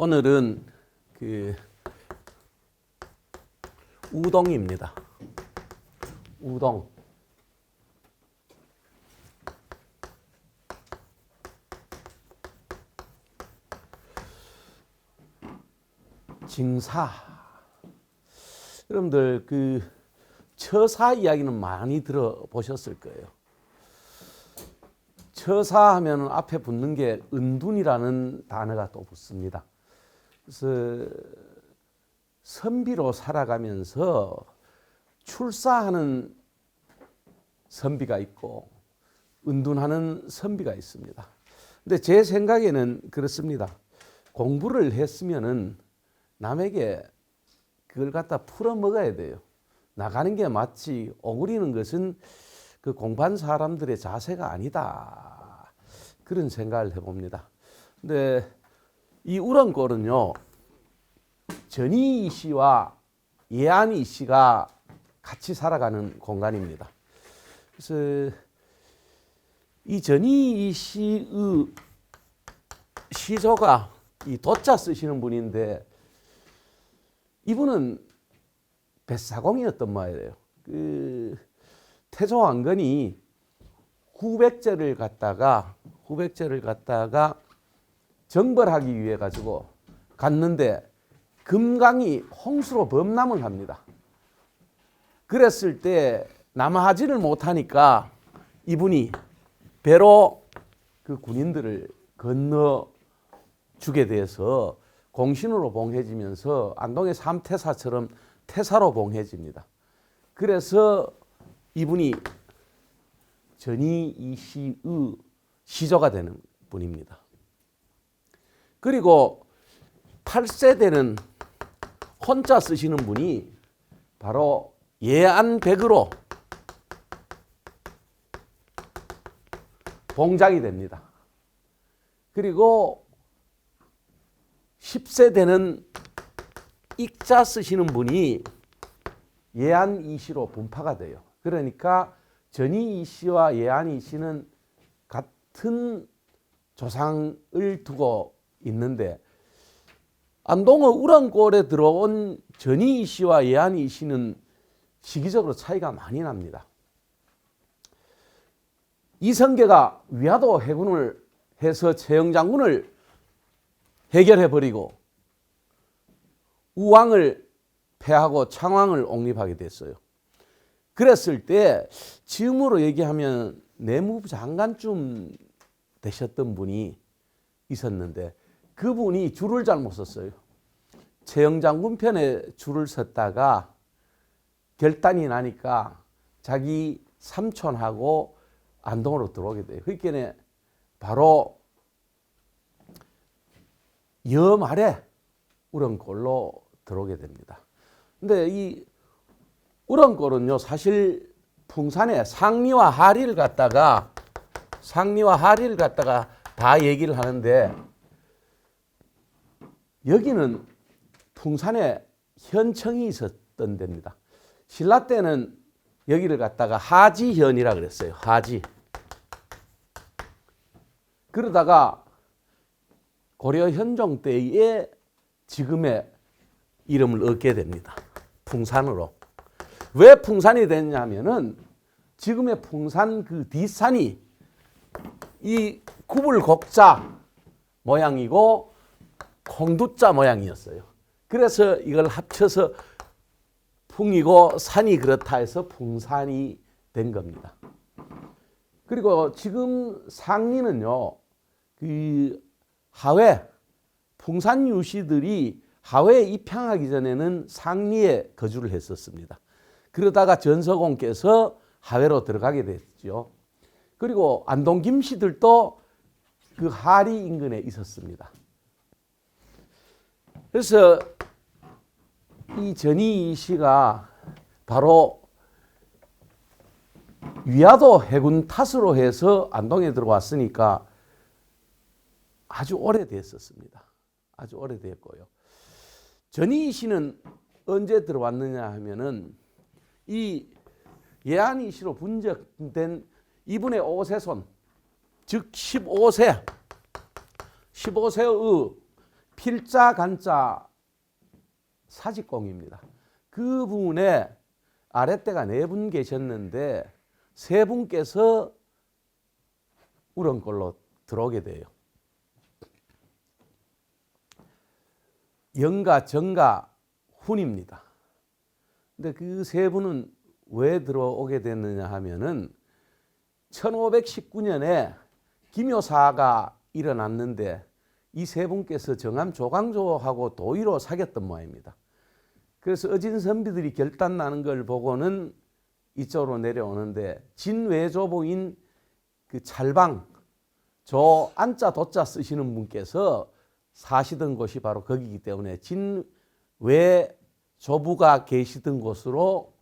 오늘은 우동입니다. 우동. 징사. 여러분들 처사 이야기는 많이 들어보셨을 거예요. 처사 하면 앞에 붙는 게 은둔이라는 단어가 또 붙습니다. 그래서 선비로 살아가면서 출사하는 선비가 있고 은둔하는 선비가 있습니다. 근데 제 생각에는 그렇습니다. 공부를 했으면은 남에게 그걸 갖다 풀어 먹어야 돼요. 나가는 게 맞지 오그리는 것은 그 공부한 사람들의 자세가 아니다. 그런 생각을 해봅니다. 근데 이 우렁골은요, 전이 씨와 예안이 씨가 같이 살아가는 공간입니다. 그래서 이 전이 씨의 시조가 이 도자 쓰시는 분인데 이분은 뱃사공이었던 말이에요. 태조왕건이 후백제를 갖다가 정벌하기 위해 가지고 갔는데 금강이 홍수로 범람을 합니다. 그랬을 때 남하하지를 못하니까 이분이 배로 그 군인들을 건너 주게 돼서 공신으로 봉해지면서 안동의 삼태사처럼 태사로 봉해집니다. 그래서 이분이 전이 이시의 시조가 되는 분입니다. 그리고 8세대는 혼자 쓰시는 분이 바로 예안백으로 봉장이 됩니다. 그리고 10세대는 익자 쓰시는 분이 예안이시로 분파가 돼요. 그러니까 전이이시와 예안이시는 같은 조상을 두고 있는데 안동의 우렁골에 들어온 전이이시와 예안이시는 시기적으로 차이가 많이 납니다. 이성계가 위화도 해군을 해서 최영장군을 해결해버리고 우왕을 패하고 창왕을 옹립하게 됐어요. 그랬을 때 지금으로 얘기하면 내무부 장관쯤 되셨던 분이 있었는데 그분이 줄을 잘못 섰어요. 최영장군 편에 줄을 섰다가 결단이 나니까 자기 삼촌하고 안동으로 들어오게 돼요. 그러니까 바로 여말에 우렁골로 들어오게 됩니다. 근데 이 우렁골은요, 사실 풍산에 상리와 하리를 갖다가 다 얘기를 하는데 여기는 풍산에 현청이 있었던 데입니다. 신라 때는 여기를 갖다가 하지현이라 그랬어요. 하지. 그러다가 고려 현종 때에 지금의 이름을 얻게 됩니다. 풍산으로. 왜 풍산이 됐냐면은 지금의 풍산 그 뒷산이 이 구불곡자 모양이고 콩두자 모양이었어요. 그래서 이걸 합쳐서 풍이고 산이 그렇다 해서 풍산이 된 겁니다. 그리고 지금 상리는요, 하회, 풍산 유씨들이 하회에 입향하기 전에는 상리에 거주를 했었습니다. 그러다가 전서공께서 하회로 들어가게 됐죠. 그리고 안동 김씨들도 그 하리 인근에 있었습니다. 그래서 이 전이 씨가 바로 위화도 해군 탓으로 해서 안동에 들어왔으니까 아주 오래됐었습니다. 아주 오래됐고요. 전이 씨는 언제 들어왔느냐 하면은 이 예안이 씨로 분적된 이분의 5세손, 즉 15세의 필자 간자 사직공입니다. 그분의 아랫대가 4분 계셨는데 3분께서 우렁골로 들어오게 돼요. 영가, 정가, 훈입니다. 근데 그 3분은 왜 들어오게 됐느냐 하면은 1519년에 기묘사가 일어났는데 이 3분께서 정암 조광조하고 도의로 사귀었던 모양입니다. 그래서 어진 선비들이 결단 나는 걸 보고는 이쪽으로 내려오는데 진외조부인 그 찰방 조 안자 도자 쓰시는 분께서 사시던 곳이 바로 거기이기 때문에 진외조부가 계시던 곳으로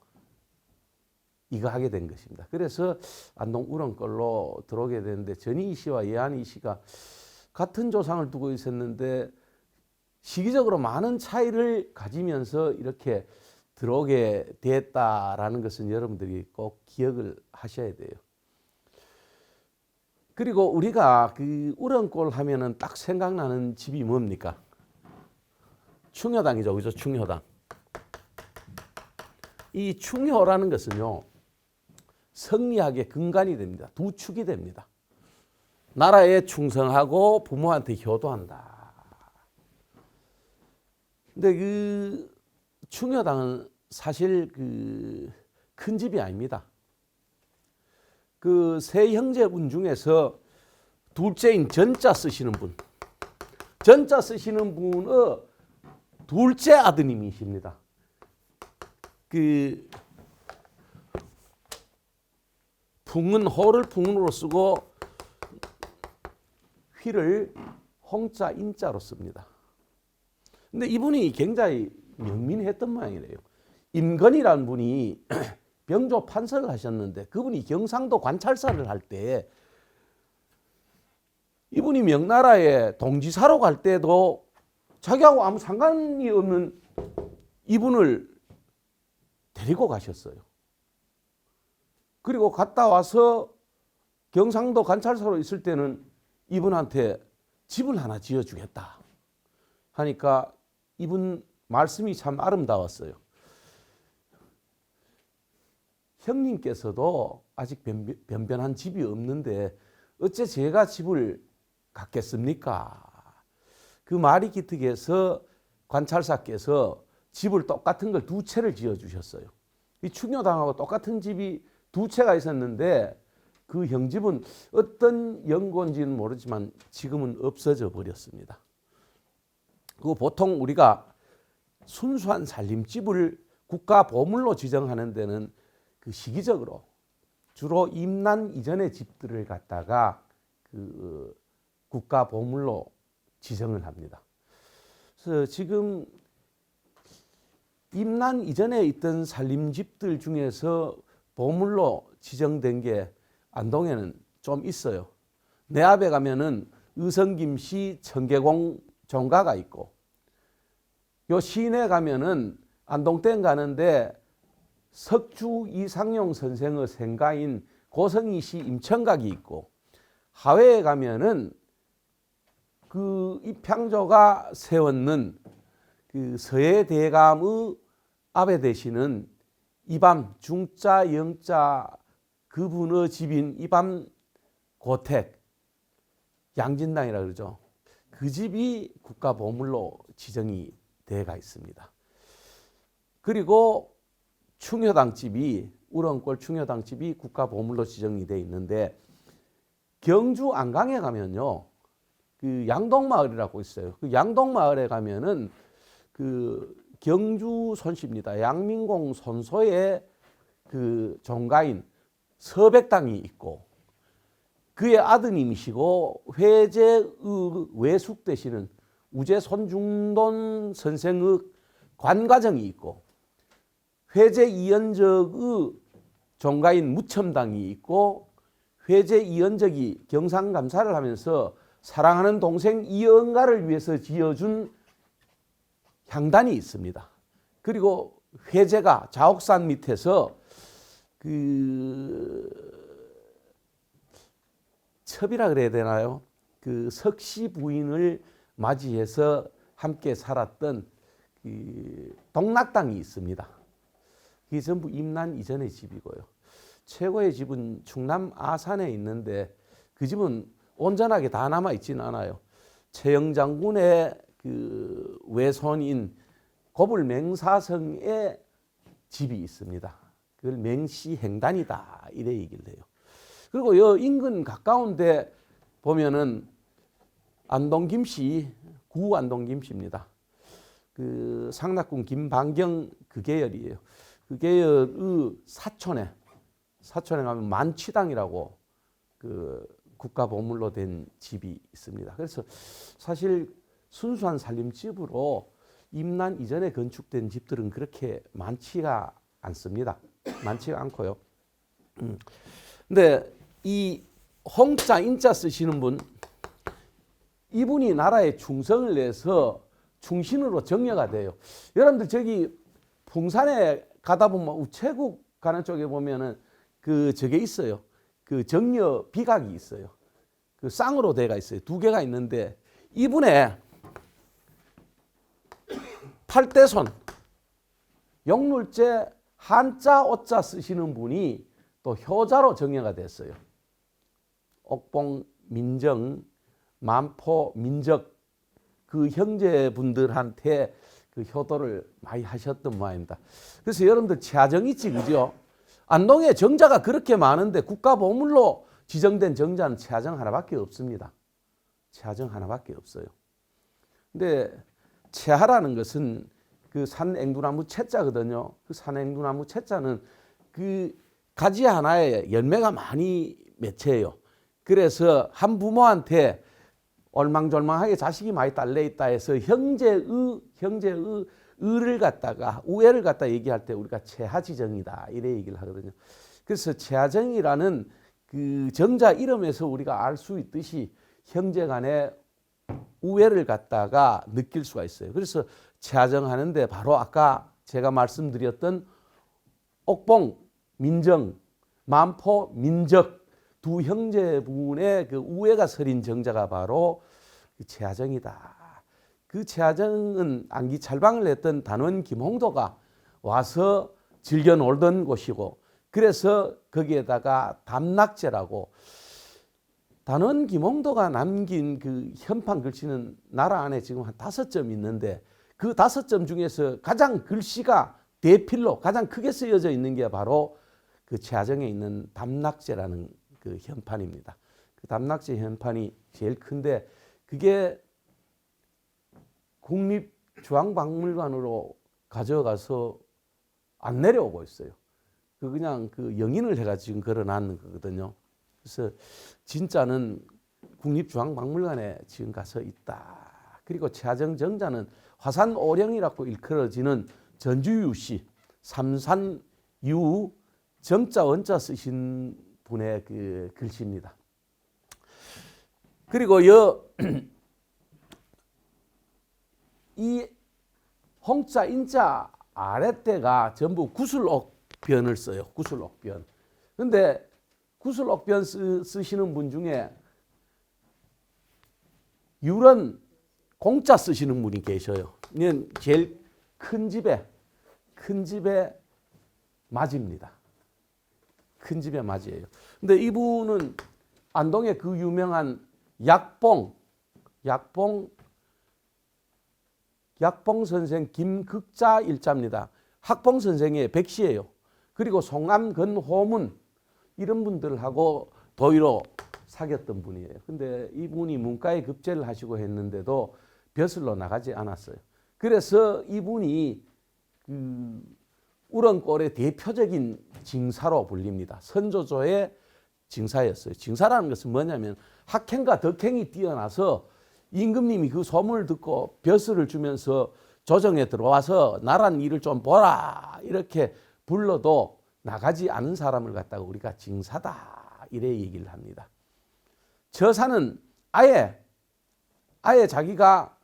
이거 하게 된 것입니다. 그래서 안동 우렁골로 들어오게 되는데 전희 씨와 예한이 씨가 같은 조상을 두고 있었는데 시기적으로 많은 차이를 가지면서 이렇게 들어오게 됐다라는 것은 여러분들이 꼭 기억을 하셔야 돼요. 그리고 우리가 그 우렁골 하면은 딱 생각나는 집이 뭡니까? 충효당이죠, 그죠? 충효당. 이 충효라는 것은요, 성리학의 근간이 됩니다. 두 축이 됩니다. 나라에 충성하고 부모한테 효도한다. 근데 그 충효당은 사실 그 큰 집이 아닙니다. 그 세 형제분 중에서 둘째인 전자 쓰시는 분, 전자 쓰시는 분의 둘째 아드님이십니다. 그 풍은 호를 풍으로 쓰고 휘를 홍자 인자로 씁니다. 근데 이분이 굉장히 명민했던 모양이래요. 임건이라는 분이 병조 판서를 하셨는데 그분이 경상도 관찰사를 할 때 이분이 명나라에 동지사로 갈 때도 자기하고 아무 상관이 없는 이분을 데리고 가셨어요. 그리고 갔다 와서 경상도 관찰사로 있을 때는 이분한테 집을 하나 지어주겠다 하니까 이분 말씀이 참 아름다웠어요. 형님께서도 아직 변변한 집이 없는데 어째 제가 집을 갖겠습니까? 그 말이 기특해서 관찰사께서 집을 똑같은 걸 2채를 지어주셨어요. 이 충효당하고 똑같은 집이 2채가 있었는데 그 형집은 어떤 연고인지는 모르지만 지금은 없어져 버렸습니다. 그 보통 우리가 순수한 살림집을 국가보물로 지정하는 데는 그 시기적으로 주로 임난 이전의 집들을 갖다가 그 국가보물로 지정을 합니다. 그래서 지금 임난 이전에 있던 살림집들 중에서 보물로 지정된 게 안동에는 좀 있어요. 내 앞에 가면은 의성김씨 청계공 종가가 있고, 요 시내 가면은 안동댐 가는데 석주 이상용 선생의 생가인 고성이시 임천각이 있고, 하회에 가면은 그 입향조가 세웠는 그 서해대감의 앞에 되시는 이밤 중자 영자 그분의 집인 이밤 고택 양진당이라 그러죠. 그 집이 국가보물로 지정이 되어가 있습니다. 그리고 충효당집이 우렁골 충효당집이 국가보물로 지정이 되어 있는데 경주 안강에 가면요, 그 양동마을이라고 있어요. 그 양동마을에 가면은 그 경주 손씨입니다. 양민공 손소의 그 종가인 서백당이 있고, 그의 아드님이시고 회제의 외숙 되시는 우제 손중돈 선생의 관과정이 있고, 회제 이연적의 종가인 무첨당이 있고, 회제 이연적이 경상감사를 하면서 사랑하는 동생 이영가를 위해서 지어준 향단이 있습니다. 그리고 회제가 자옥산 밑에서 그 첩이라 그래야 되나요? 그 석시 부인을 맞이해서 함께 살았던 동락당이 있습니다. 이게 전부 임난 이전의 집이고요. 최고의 집은 충남 아산에 있는데 그 집은 온전하게 다 남아 있지는 않아요. 최영 장군의 그 외손인 고불맹사성의 집이 있습니다. 그걸 맹시행단이다 이래 얘기를 해요. 그리고 여 인근 가까운데 보면은 안동김씨, 구 안동김씨입니다. 그 상납군 김방경 그 계열이에요. 그 계열의 사촌에 가면 만취당이라고 그 국가보물로 된 집이 있습니다. 그래서 사실 순수한 살림집으로 임난 이전에 건축된 집들은 그렇게 많지가 않습니다. 많지가 않고요. 근데 이 홍자 인자 쓰시는 분, 이분이 나라에 충성을 내서 충신으로 정려가 돼요. 여러분들 저기 풍산에 가다 보면 우체국 가는 쪽에 보면은 그 저게 있어요. 그 정려 비각이 있어요. 그 쌍으로 돼가 있어요. 두 개가 있는데 이분의 팔대손 영룰제 한자 오자 쓰시는 분이 또 효자로 정려가 됐어요. 옥봉 민정 만포 민적 그 형제분들한테 그 효도를 많이 하셨던 모양입니다. 그래서 여러분들 최하정 있지 그죠? 안동에 정자가 그렇게 많은데 국가보물로 지정된 정자는 최하정 하나밖에 없습니다. 최하정 하나밖에 없어요. 근데 최하라는 것은 그 산앵두나무 채자거든요. 그 산앵두나무 채자는 그 가지 하나에 열매가 많이 맺혀요. 그래서 한 부모한테 얼망졸망하게 자식이 많이 딸려 있다 해서 형제의 의를 갖다가 우애를 갖다 얘기할 때 우리가 최하지정이다 이래 얘기를 하거든요. 그래서 최하정이라는 그 정자 이름에서 우리가 알 수 있듯이 형제간의 우애를 갖다가 느낄 수가 있어요. 그래서 최하정 하는데 바로 아까 제가 말씀드렸던 옥봉 민정 만포 민적 두 형제분의 그 우애가 서린 정자가 바로 그 최하정이다. 그 최하정은 안기 찰방을 했던 단원 김홍도가 와서 즐겨 놀던 곳이고 그래서 거기에다가 담낙제라고 단원 김홍도가 남긴 그 현판 글씨는 나라 안에 지금 한 5점 있는데 그 5점 중에서 가장 글씨가 대필로 가장 크게 쓰여져 있는 게 바로 그 최하정에 있는 담낙제라는 그 현판입니다. 그 담낙제 현판이 제일 큰데 그게 국립중앙박물관으로 가져가서 안 내려오고 있어요. 그 그냥 그 영인을 해가 지금 걸어놨는 거거든요. 그래서 진짜는 국립중앙박물관에 지금 가서 있다. 그리고 최하정 정자는 화산오령이라고 일컬어지는 전주유씨 삼산유 정자 원자 쓰신 분의 그 글씨입니다. 그리고 이 홍자 인자 아랫대가 전부 구슬옥변을 써요. 구슬옥변. 근데 구슬옥변 쓰시는 분 중에 유런 공자 쓰시는 분이 계셔요. 이건 제일 큰 집에 맞입니다. 큰 집에 맞이에요. 근데 이분은 안동의 그 유명한 약봉 선생 김극자 일자입니다. 학봉 선생의 백시예요. 그리고 송암 근호문 이런 분들하고 도의로 사귀었던 분이에요. 근데 이분이 문과에 급제를 하시고 했는데도 벼슬로 나가지 않았어요. 그래서 이분이 우렁골의 대표적인 징사로 불립니다. 선조조의 징사였어요. 징사라는 것은 뭐냐면 학행과 덕행이 뛰어나서 임금님이 그 소문을 듣고 벼슬을 주면서 조정에 들어와서 나란 일을 좀 보라 이렇게 불러도 나가지 않은 사람을 갖다가 우리가 징사다 이래 얘기를 합니다. 저사는 아예 자기가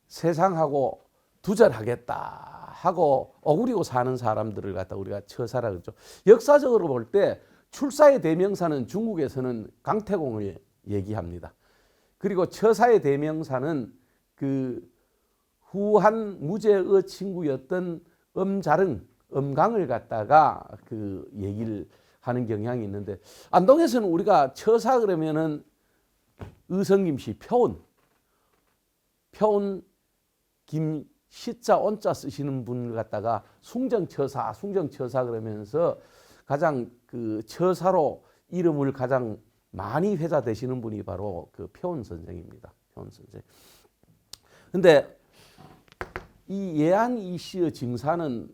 세상하고 두절하겠다 하고 오그리고 사는 사람들을 갖다 우리가 처사라 그러죠. 역사적으로 볼 때 출사의 대명사는 중국에서는 강태공을 얘기합니다. 그리고 처사의 대명사는 그 후한 무죄의 친구였던 엄자릉, 엄강을 갖다가 그 얘기를 하는 경향이 있는데, 안동에서는 우리가 처사 그러면은 의성김씨 표운 김 시자 온자 쓰시는 분을 갖다가 숭정처사 그러면서 가장 그 처사로 이름을 가장 많이 회자되시는 분이 바로 그 표운 선생입니다. 표운 선생. 근데 이 예안 씨의 징사는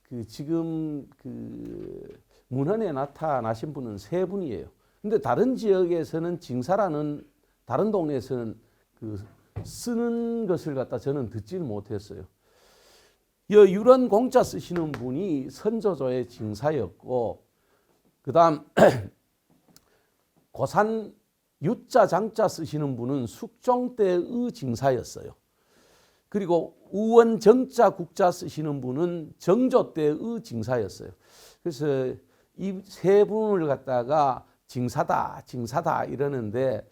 그 지금 그 문헌에 나타나신 분은 세 분이에요. 근데 다른 지역에서는 징사라는, 다른 동네에서는 그 쓰는 것을 갖다 저는 듣지는 못했어요. 유런 공자 쓰시는 분이 선조조의 징사였고, 그 다음 고산 유자 장자 쓰시는 분은 숙종 때의 징사였어요. 그리고 우원 정자 국자 쓰시는 분은 정조 때의 징사였어요. 그래서 이 세 분을 갖다가 징사다 이러는데,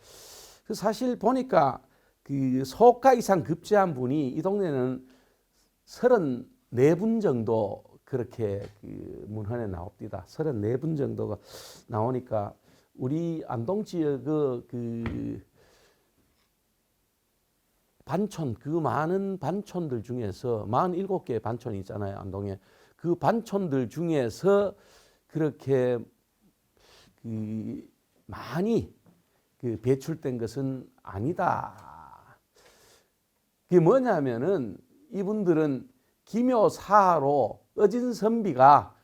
사실 보니까 그 소가 이상 급제한 분이 이 동네는 34분 정도 그렇게 그 문헌에 나옵니다. 34분 정도가 나오니까 우리 안동 지역의 그 반촌, 그 많은 반촌들 중에서 47개의 반촌이 있잖아요, 안동에. 그 반촌들 중에서 그렇게 그 많이 그 배출된 것은 아니다. 그게 뭐냐면은 이분들은 기묘사로 어진선비가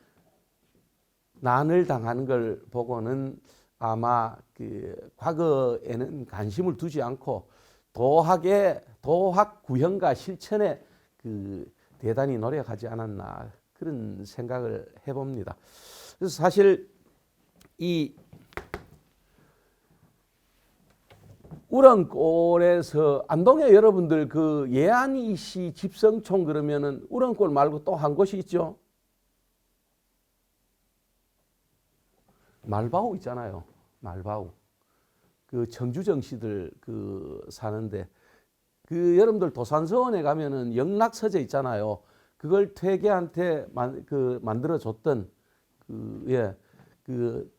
난을 당하는 걸 보고는 아마 그 과거에는 관심을 두지 않고 도학 구현과 실천에 그 대단히 노력하지 않았나, 그런 생각을 해봅니다. 그래서 사실 이 우렁골에서 안동에 여러분들 그 예안이 씨 집성촌 그러면은 우렁골 말고 또 한 곳이 있죠. 말바우 있잖아요. 말바우. 그 청주정 씨들 그 사는데, 그 여러분들 도산서원에 가면은 영락서재 있잖아요. 그걸 퇴계한테 만들어 줬던 그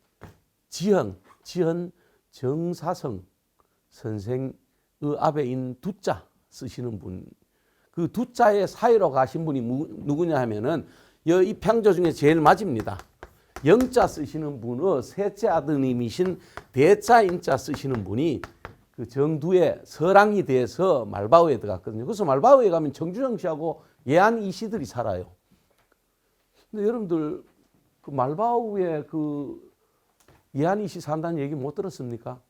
지현 정사성 선생의 앞에 있는 두자 쓰시는 분, 그 두자의 사이로 가신 분이 누구냐 하면은 이 평조 중에 제일 맞입니다. 영자 쓰시는 분의 셋째 아드님이신 대자인자 쓰시는 분이 그 정두에 서랑이 돼서 말바우에 들어갔거든요. 그래서 말바우에 가면 정주정 씨하고 예안 이 씨들이 살아요. 근데 여러분들 그 말바우에 그 예안 이 씨 산다는 얘기 못 들었습니까?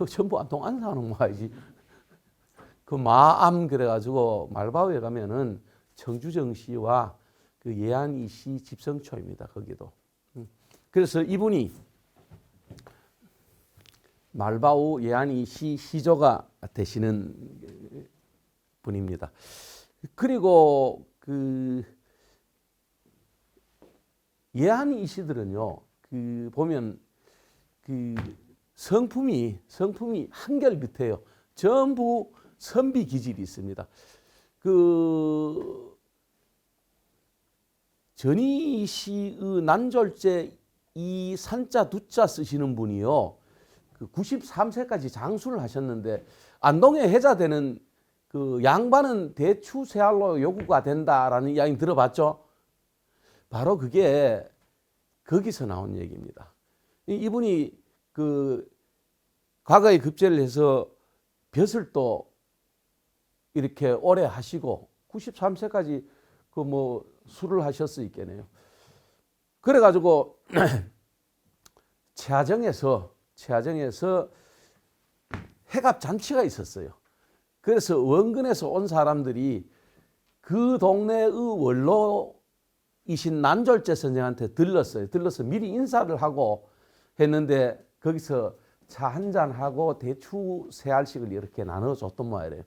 전부 안동 안 사는 모양이지. 그 마암 그래가지고 말바우에 가면은 정주정 씨와 그 예안이 씨 집성초입니다. 거기도. 그래서 이분이 말바우 예안이 씨 시조가 되시는 분입니다. 그리고 그 예안이 씨들은요, 그 보면 그 성품이 한결같아요. 전부 선비 기질이 있습니다. 그 전희 씨의 난졸제 이 산자 두자 쓰시는 분이요, 그 93세까지 장수를 하셨는데 안동에 해자되는 그 양반은 대추세알로 요구가 된다라는 이야기 들어봤죠? 바로 그게 거기서 나온 얘기입니다. 이분이 그 과거에 급제를 해서 벼슬 또 이렇게 오래 하시고 93세까지 그 뭐 술을 하셨을 있겠네요. 그래가지고 최하정에서 해갑 잔치가 있었어요. 그래서 원근에서 온 사람들이 그 동네의 원로이신 난졸제 선생한테 들렀어요. 들러서 미리 인사를 하고 했는데 거기서 차 한잔 하고 대추 세 알씩을 이렇게 나눠줬던 모양이에요.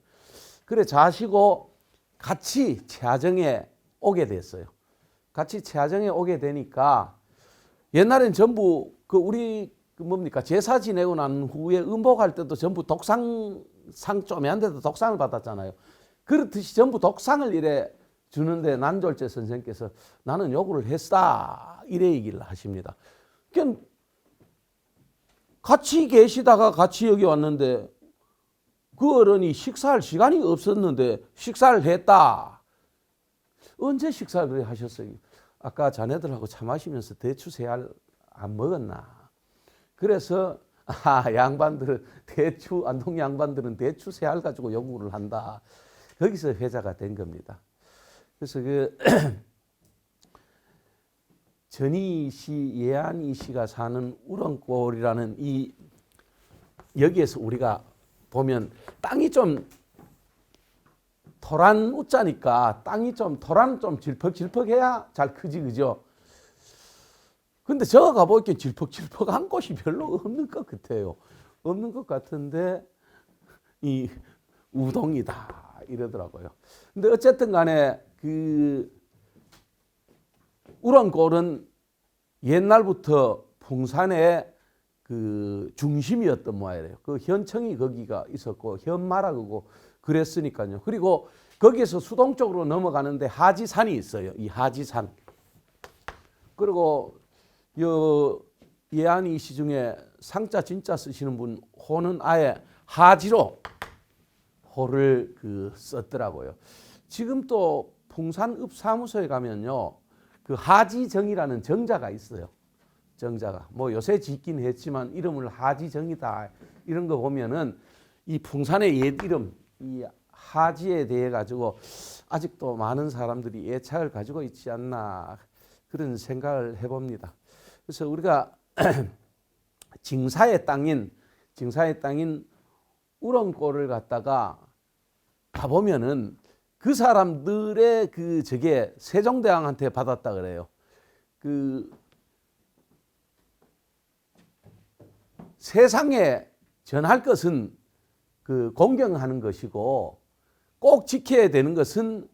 그래 자시고 같이 최하정에 오게 됐어요. 같이 최하정에 오게 되니까 옛날엔 전부 그 우리 그 뭡니까 제사 지내고 난 후에 음복할 때도 전부 독상 상 쪼매한데도 독상을 받았잖아요. 그렇듯이 전부 독상을 이래 주는데 난졸제 선생께서 나는 요구를 했다 이래 얘기를 하십니다. 그러니까 같이 계시다가 같이 여기 왔는데 그 어른이 식사할 시간이 없었는데 식사를 했다. 언제 식사를 그래 하셨어요? 아까 자네들하고 차 마시면서 대추 세알 안 먹었나? 그래서 양반들은 대추 안동 양반들은 대추 세알 가지고 요구를 한다. 거기서 회자가 된 겁니다. 그래서 그 전희 씨, 예안이 씨가 사는 우렁골이라는 이 여기에서 우리가 보면 땅이 좀 토란 우자니까 땅이 좀 토란 좀 질퍽질퍽해야 잘 크지 그죠? 근데 저 가보니까 질퍽질퍽한 곳이 별로 없는 것 같아요. 없는 것 같은데 이 우동이다 이러더라고요. 근데 어쨌든 간에 그 우렁골은 옛날부터 풍산의 그 중심이었던 모양이에요. 그 현청이 거기가 있었고 현마라고 그랬으니까요. 그리고 거기에서 수동 쪽으로 넘어가는데 하지산이 있어요. 이 하지산. 그리고 예안이 시 중에 상자 진짜 쓰시는 분 호는 아예 하지로 호를 그 썼더라고요. 지금 또 풍산읍사무소에 가면요. 그 하지정이라는 정자가 있어요. 정자가. 뭐 요새 짓긴 했지만 이름을 하지정이다. 이런 거 보면은 이 풍산의 옛 이름, 이 하지에 대해 가지고 아직도 많은 사람들이 애착을 가지고 있지 않나 그런 생각을 해봅니다. 그래서 우리가 징사의 땅인 우렁골을 갖다가 가보면은 그 사람들의 그 저게 세종대왕한테 받았다 그래요. 그 세상에 전할 것은 그 공경하는 것이고 꼭 지켜야 되는 것은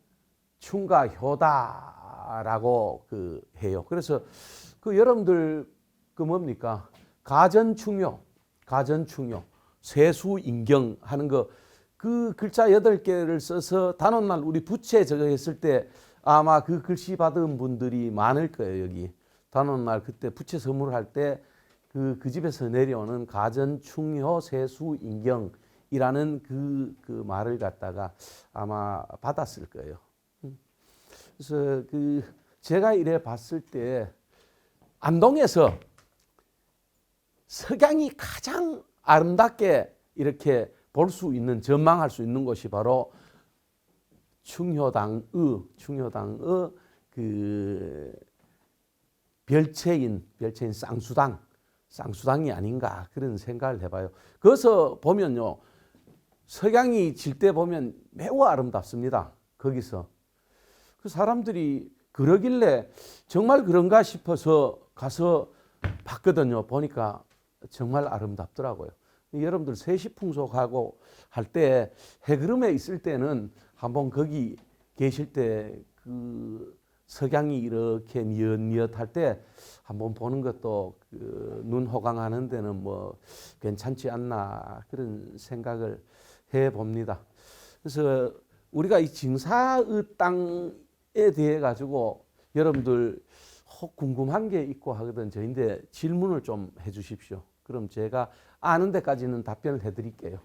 충과 효다라고 그 해요. 그래서 그 여러분들 그 뭡니까? 가전충효, 세수인경 하는 거 그 글자 8개를 써서 단오날 우리 부채 저거 했을 때 아마 그 글씨 받은 분들이 많을 거예요. 여기 단오날 그때 부채 선물할 때 그 집에서 내려오는 가전충효 세수인경이라는 그 말을 갖다가 아마 받았을 거예요. 그래서 그 제가 이래 봤을 때 안동에서 석양이 가장 아름답게 이렇게 볼 수 있는 전망할 수 있는 곳이 바로 충효당의 그 별채인 쌍수당이 아닌가 그런 생각을 해봐요. 거기서 보면요 석양이 질 때 보면 매우 아름답습니다. 거기서 그 사람들이 그러길래 정말 그런가 싶어서 가서 봤거든요. 보니까 정말 아름답더라고요. 여러분들 세시풍속하고 할 때 해그름에 있을 때는 한번 거기 계실 때 그 석양이 이렇게 뉘엿뉘엿할 때 한번 보는 것도 그 눈 호강하는 데는 뭐 괜찮지 않나 그런 생각을 해 봅니다. 그래서 우리가 이 징사의 땅에 대해 가지고 여러분들 혹 궁금한 게 있고 하거든 저인데 질문을 좀 해 주십시오. 그럼 제가 아는 데까지는 답변을 해 드릴게요.